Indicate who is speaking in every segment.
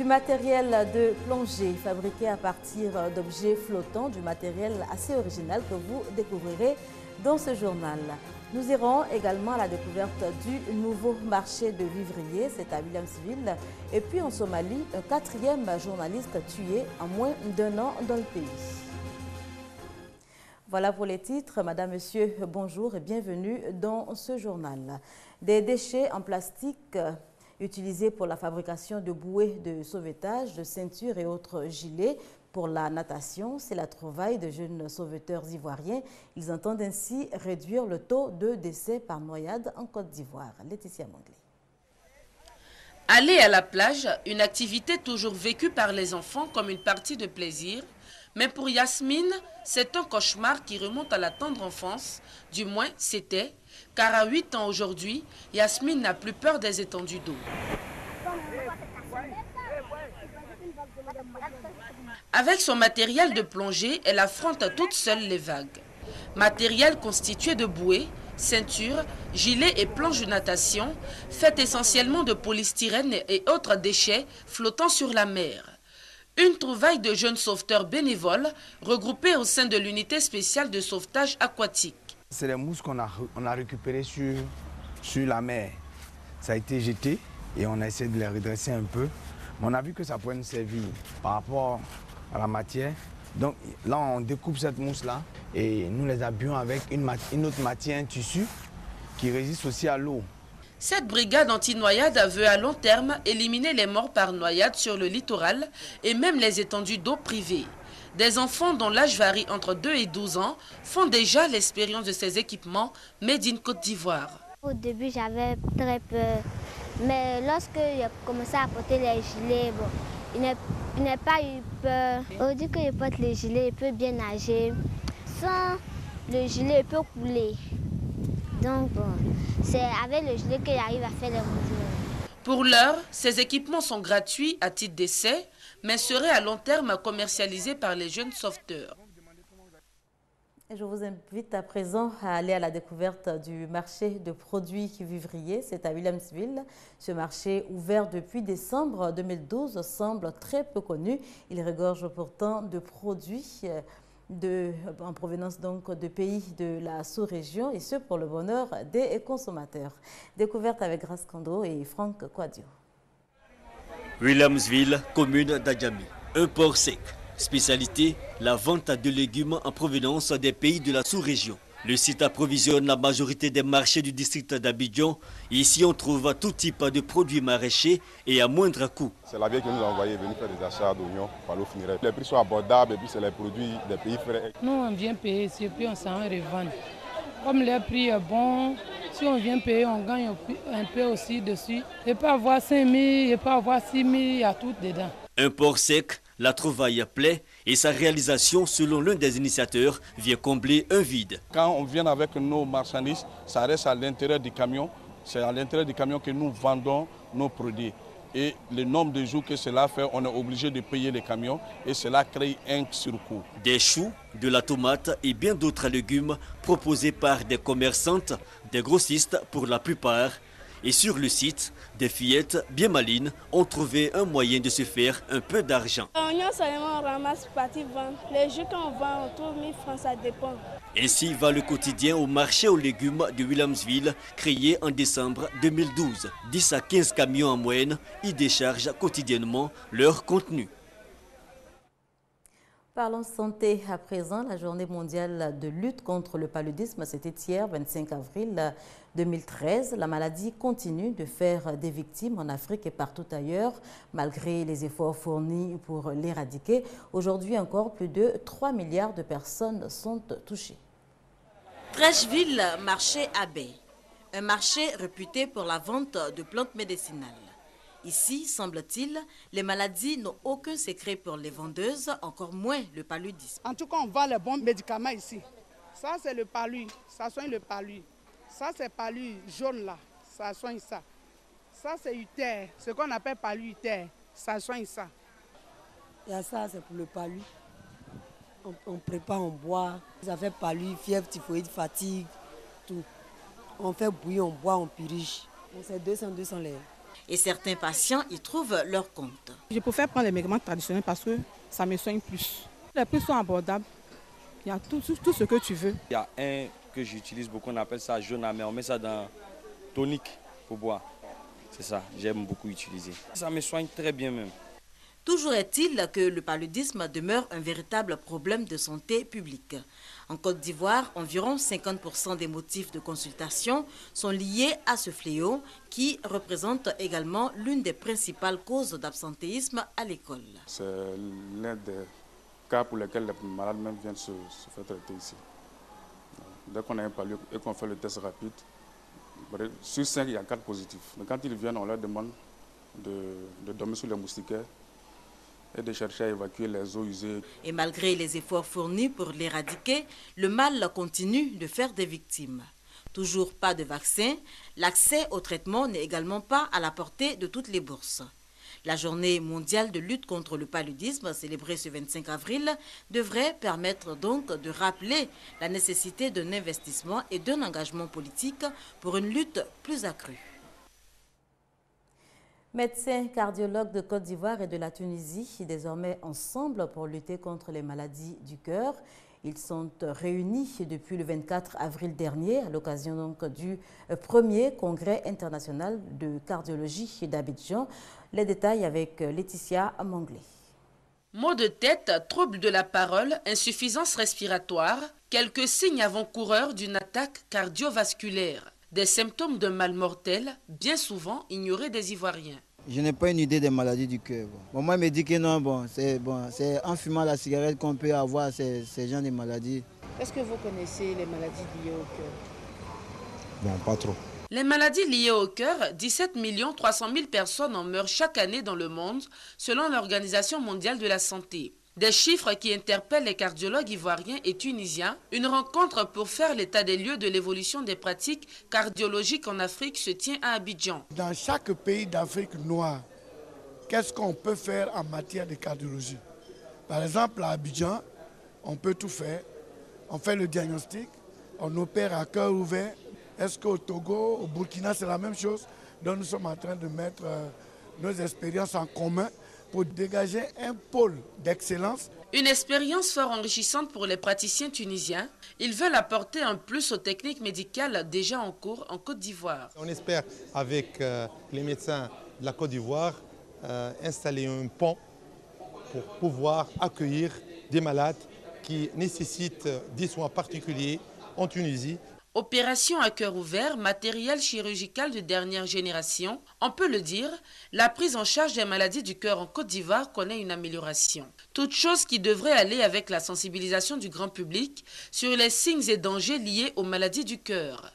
Speaker 1: Du matériel de plongée fabriqué à partir d'objets flottants, du matériel assez original que vous découvrirez dans ce journal. Nous irons également à la découverte du nouveau marché de vivriers, c'est à Williamsville. Et puis en Somalie, un 4e journaliste tué en moins d'1 an dans le pays. Voilà pour les titres. Madame, Monsieur, bonjour et bienvenue dans ce journal. Des déchets en plastique utilisés pour la fabrication de bouées de sauvetage, de ceintures et autres gilets pour la natation. C'est la trouvaille de jeunes sauveteurs ivoiriens. Ils entendent ainsi réduire le taux de décès par noyade en Côte d'Ivoire. Laetitia Manglé.
Speaker 2: Aller à la plage, une activité toujours vécue par les enfants comme une partie de plaisir. Mais pour Yasmine, c'est un cauchemar qui remonte à la tendre enfance. Du moins, c'était. Car à 8 ans aujourd'hui, Yasmine n'a plus peur des étendues d'eau. Avec son matériel de plongée, elle affronte toute seule les vagues. Matériel constitué de bouées, ceintures, gilets et planches de natation, fait essentiellement de polystyrène et autres déchets flottant sur la mer. Une trouvaille de jeunes sauveteurs bénévoles regroupés au sein de l'unité spéciale de sauvetage aquatique.
Speaker 3: C'est les mousses qu'on a récupérées sur la mer. Ça a été jeté et on a essayé de les redresser un peu. Mais on a vu que ça pourrait nous servir par rapport à la matière. Donc là, on découpe cette mousse-là et nous les habillons avec une autre matière, un tissu qui résiste aussi à l'eau.
Speaker 2: Cette brigade anti-noyade veut à long terme éliminer les morts par noyade sur le littoral et même les étendues d'eau privées. Des enfants dont l'âge varie entre 2 et 12 ans font déjà l'expérience de ces équipements made in Côte d'Ivoire.
Speaker 4: Au début, j'avais très peur. Mais lorsque j'ai commencé à porter les gilets, bon, il n'a pas eu peur. On dit qu'il porte les gilets, il peut bien nager. Sans le gilet, il peut couler. Donc, bon, c'est avec le gilet qu'il arrive à faire les mouvements.
Speaker 2: Pour l'heure, ces équipements sont gratuits à titre d'essai, mais seraient à long terme commercialisés par les jeunes sauveteurs.
Speaker 1: Et je vous invite à présent à aller à la découverte du marché de produits vivriers. C'est à Williamsville. Ce marché, ouvert depuis décembre 2012, semble très peu connu. Il regorge pourtant de produits en provenance donc de pays de la sous-région, et ce pour le bonheur des consommateurs. Découverte avec Grace Kondo et Franck Quadio.
Speaker 5: Williamsville, commune d'Adjami. Un port sec. Spécialité, la vente de légumes en provenance des pays de la sous-région. Le site approvisionne la majorité des marchés du district d'Abidjan. Ici, on trouve tout type de produits maraîchers et à moindre coût.
Speaker 6: C'est la vieille qui nous a envoyé venir faire des achats d'oignons par l'eau funéraire. Les prix sont abordables et puis c'est les produits des pays frais.
Speaker 7: Nous, on vient payer ici et puis on s'en revend. Comme les prix est bon, si on vient payer, on gagne un peu aussi dessus. Il peut avoir 5 000, il peut avoir 6 000, il y a tout dedans.
Speaker 5: Un port sec, la trouvaille plaît et sa réalisation, selon l'un des initiateurs, vient combler un vide.
Speaker 8: Quand on vient avec nos marchandises, ça reste à l'intérieur du camion. C'est à l'intérieur du camion que nous vendons nos produits. Et le nombre de jours que cela fait, on est obligé de payer les camions et cela crée un surcoût.
Speaker 5: Des choux, de la tomate et bien d'autres légumes proposés par des commerçantes, des grossistes pour la plupart. Et sur le site, des fillettes bien malines ont trouvé un moyen de se faire un peu d'argent.
Speaker 9: L'oignon seulement on ramasse partie vendre. Les jus qu'on vend, on trouve 1000 francs, ça dépend.
Speaker 5: Ainsi va le quotidien au marché aux légumes de Williamsville, créé en décembre 2012. 10 à 15 camions en moyenne y déchargent quotidiennement leur contenu.
Speaker 1: Parlons santé à présent. La journée mondiale de lutte contre le paludisme, c'était hier, 25 avril 2013. La maladie continue de faire des victimes en Afrique et partout ailleurs, malgré les efforts fournis pour l'éradiquer. Aujourd'hui encore, plus de 3 milliards de personnes sont touchées.
Speaker 2: Trècheville, marché Abbé. Un marché réputé pour la vente de plantes médicinales. Ici, semble-t-il, les maladies n'ont aucun secret pour les vendeuses, encore moins le paludisme.
Speaker 10: En tout cas, on vend les bons médicaments ici. Ça, c'est le palu, ça soigne le palu. Ça, c'est palu jaune là, ça soigne ça. Ça, c'est utère, ce qu'on appelle palu utère, ça soigne ça.
Speaker 11: Et ça, c'est pour le palu. On prépare, on boit. Ça fait palu, fièvre, typhoïde, fatigue, tout. On fait bouillir, on boit, on purige. C'est 200 l'air.
Speaker 1: et certains patients y trouvent leur compte.
Speaker 10: Je préfère prendre les médicaments traditionnels parce que ça me soigne plus. Les prix sont abordables, il y a tout ce que tu veux.
Speaker 12: Il y a un que j'utilise beaucoup, on appelle ça jaune amer, on met ça dans tonique pour boire. C'est ça, j'aime beaucoup utiliser. Ça me soigne très bien même.
Speaker 1: Toujours est-il que le paludisme demeure un véritable problème de santé publique. En Côte d'Ivoire, environ 50% des motifs de consultation sont liés à ce fléau qui représente également l'une des principales causes d'absentéisme à l'école.
Speaker 6: C'est l'un des cas pour lesquels les malades même viennent se faire traiter ici. Dès qu'on a un palud et qu'on fait le test rapide, sur 5, il y a 4 positifs. Mais quand ils viennent, on leur demande de dormir sur les moustiquaires et de chercher à évacuer les eaux usées.
Speaker 1: Et malgré les efforts fournis pour l'éradiquer, le mal continue de faire des victimes. Toujours pas de vaccin, l'accès au traitement n'est également pas à la portée de toutes les bourses. La journée mondiale de lutte contre le paludisme, célébrée ce 25 avril, devrait permettre donc de rappeler la nécessité d'un investissement et d'un engagement politique pour une lutte plus accrue. Médecins cardiologues de Côte d'Ivoire et de la Tunisie, désormais ensemble pour lutter contre les maladies du cœur. Ils sont réunis depuis le 24 avril dernier à l'occasion donc du premier congrès international de cardiologie d'Abidjan. Les détails avec Laetitia Manglé.
Speaker 2: Maux de tête, troubles de la parole, insuffisance respiratoire, quelques signes avant-coureurs d'une attaque cardiovasculaire. Des symptômes d'un mal mortel, bien souvent ignorés des Ivoiriens.
Speaker 13: Je n'ai pas une idée des maladies du cœur. Bon, moi, je me dis que non, c'est en fumant la cigarette qu'on peut avoir ces genres de maladies.
Speaker 14: Est-ce que vous connaissez les maladies liées au cœur?
Speaker 15: Bon, pas trop.
Speaker 2: Les maladies liées au cœur, 17 300 000 personnes en meurent chaque année dans le monde, selon l'Organisation mondiale de la santé. Des chiffres qui interpellent les cardiologues ivoiriens et tunisiens. Une rencontre pour faire l'état des lieux de l'évolution des pratiques cardiologiques en Afrique se tient à Abidjan.
Speaker 16: Dans chaque pays d'Afrique noire, qu'est-ce qu'on peut faire en matière de cardiologie? Par exemple, à Abidjan, on peut tout faire. On fait le diagnostic, on opère à cœur ouvert. Est-ce qu'au Togo, au Burkina, c'est la même chose? Donc nous sommes en train de mettre nos expériences en commun pour dégager un pôle d'excellence.
Speaker 2: Une expérience fort enrichissante pour les praticiens tunisiens. Ils veulent apporter un plus aux techniques médicales déjà en cours en Côte d'Ivoire.
Speaker 15: On espère, avec les médecins de la Côte d'Ivoire, installer un pont pour pouvoir accueillir des malades qui nécessitent des soins particuliers en Tunisie.
Speaker 2: Opération à cœur ouvert, matériel chirurgical de dernière génération, on peut le dire, la prise en charge des maladies du cœur en Côte d'Ivoire connaît une amélioration. Toute chose qui devrait aller avec la sensibilisation du grand public sur les signes et dangers liés aux maladies du cœur.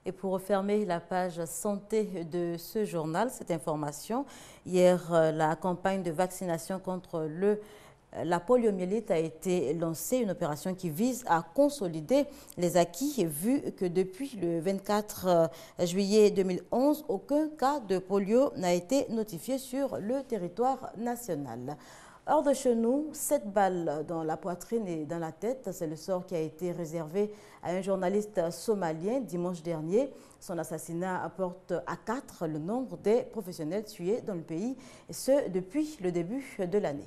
Speaker 1: Et pour refermer la page santé de ce journal, cette information, hier, la campagne de vaccination contre la poliomyélite a été lancée, une opération qui vise à consolider les acquis, vu que depuis le 24 juillet 2011, aucun cas de polio n'a été notifié sur le territoire national. Hors de chez nous, 7 balles dans la poitrine et dans la tête, c'est le sort qui a été réservé à un journaliste somalien dimanche dernier. Son assassinat apporte à 4 le nombre des professionnels tués dans le pays, et ce depuis le début de l'année.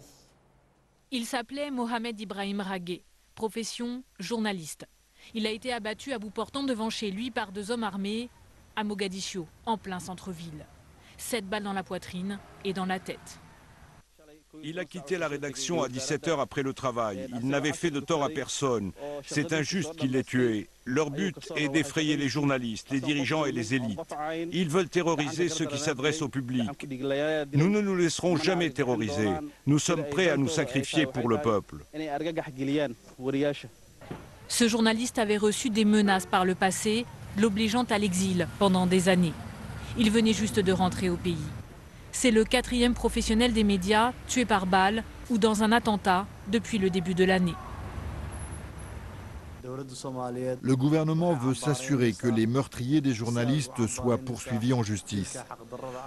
Speaker 17: Il s'appelait Mohamed Ibrahim Ragué, profession journaliste. Il a été abattu à bout portant devant chez lui par 2 hommes armés à Mogadiscio, en plein centre-ville. 7 balles dans la poitrine et dans la tête.
Speaker 18: Il a quitté la rédaction à 17h après le travail. Il n'avait fait de tort à personne. C'est injuste qu'il l'ait tué. Leur but est d'effrayer les journalistes, les dirigeants et les élites. Ils veulent terroriser ceux qui s'adressent au public. Nous ne nous laisserons jamais terroriser. Nous sommes prêts à nous sacrifier pour le peuple.
Speaker 17: Ce journaliste avait reçu des menaces par le passé, l'obligeant à l'exil pendant des années. Il venait juste de rentrer au pays. C'est le 4e professionnel des médias tué par balle ou dans un attentat depuis le début de l'année.
Speaker 19: Le gouvernement veut s'assurer que les meurtriers des journalistes soient poursuivis en justice.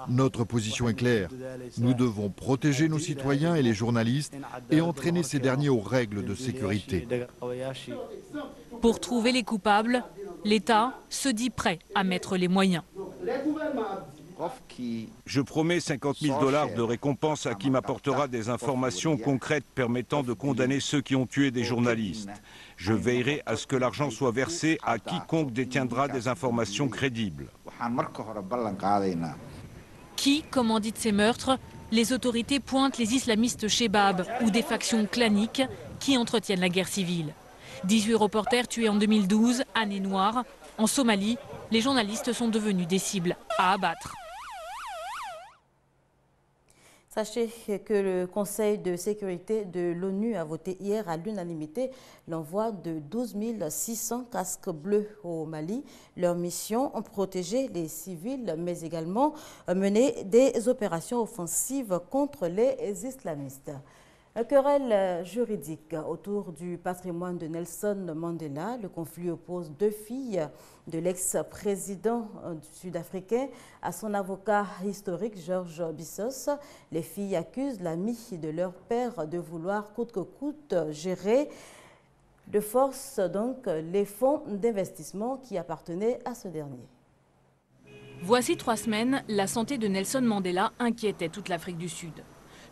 Speaker 19: Notre position est claire. Nous devons protéger nos citoyens et les journalistes et entraîner ces derniers aux règles de sécurité.
Speaker 17: Pour trouver les coupables, l'État se dit prêt à mettre les moyens.
Speaker 18: Je promets 50 000 $ de récompense à qui m'apportera des informations concrètes permettant de condamner ceux qui ont tué des journalistes. Je veillerai à ce que l'argent soit versé à quiconque détiendra des informations crédibles.
Speaker 17: Qui commandite ces meurtres? Les autorités pointent les islamistes Chebab ou des factions claniques qui entretiennent la guerre civile. 18 reporters tués en 2012, année noire. En Somalie, les journalistes sont devenus des cibles à abattre.
Speaker 1: Sachez que le Conseil de sécurité de l'ONU a voté hier à l'unanimité l'envoi de 12 600 casques bleus au Mali. Leur mission, protéger les civils, mais également mener des opérations offensives contre les islamistes. Querelle juridique autour du patrimoine de Nelson Mandela. Le conflit oppose deux filles de l'ex-président sud-africain à son avocat historique George Bizos. Les filles accusent l'ami de leur père de vouloir coûte que coûte gérer de force donc les fonds d'investissement qui appartenaient à ce dernier.
Speaker 17: Voici 3 semaines, la santé de Nelson Mandela inquiétait toute l'Afrique du Sud.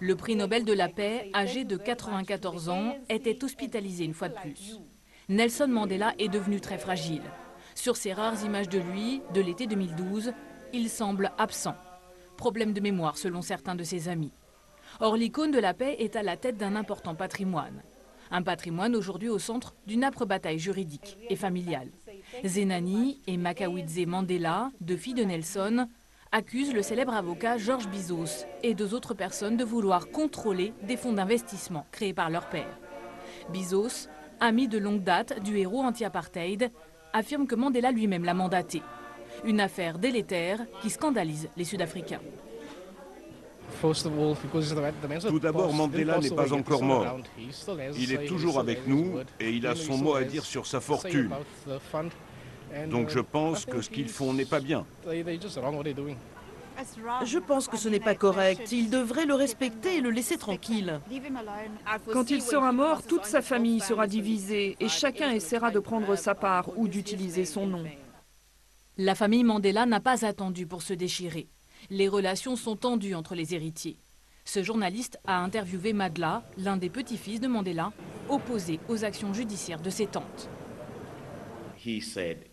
Speaker 17: Le prix Nobel de la paix, âgé de 94 ans, était hospitalisé une fois de plus. Nelson Mandela est devenu très fragile. Sur ces rares images de lui, de l'été 2012, il semble absent. Problème de mémoire selon certains de ses amis. Or, l'icône de la paix est à la tête d'un important patrimoine. Un patrimoine aujourd'hui au centre d'une âpre bataille juridique et familiale. Zenani et Makawidze Mandela, deux filles de Nelson, accusent le célèbre avocat George Bizos et 2 autres personnes de vouloir contrôler des fonds d'investissement créés par leur père. Bizos, ami de longue date du héros anti-apartheid, affirme que Mandela lui-même l'a mandaté. Une affaire délétère qui scandalise les Sud-Africains.
Speaker 18: Tout d'abord, Mandela n'est pas encore mort. Il est toujours avec nous et il a son mot à dire sur sa fortune. Donc je pense que ce qu'ils font n'est pas bien.
Speaker 20: Je pense que ce n'est pas correct. Il devrait le respecter et le laisser tranquille. Quand il sera mort, toute sa famille sera divisée et chacun essaiera de prendre sa part ou d'utiliser son nom.
Speaker 17: La famille Mandela n'a pas attendu pour se déchirer. Les relations sont tendues entre les héritiers. Ce journaliste a interviewé Madla, l'un des petits-fils de Mandela, opposé aux actions judiciaires de ses tantes.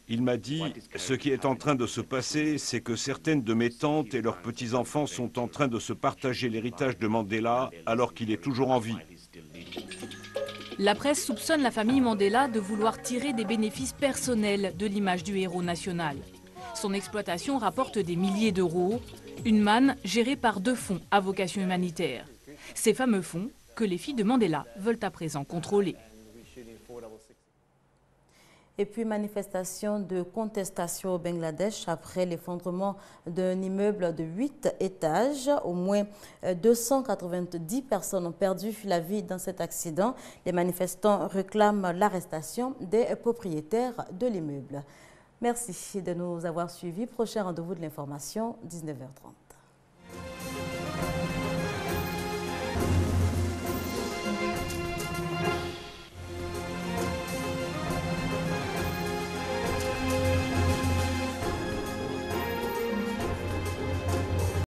Speaker 18: Il m'a dit, ce qui est en train de se passer, c'est que certaines de mes tantes et leurs petits-enfants sont en train de se partager l'héritage de Mandela alors qu'il est toujours en vie.
Speaker 17: La presse soupçonne la famille Mandela de vouloir tirer des bénéfices personnels de l'image du héros national. Son exploitation rapporte des milliers d'euros, une manne gérée par 2 fonds à vocation humanitaire. Ces fameux fonds que les filles de Mandela veulent à présent contrôler.
Speaker 1: Et puis, manifestation de contestation au Bangladesh après l'effondrement d'un immeuble de 8 étages. Au moins 290 personnes ont perdu la vie dans cet accident. Les manifestants réclament l'arrestation des propriétaires de l'immeuble. Merci de nous avoir suivis. Prochain rendez-vous de l'information, 19h30.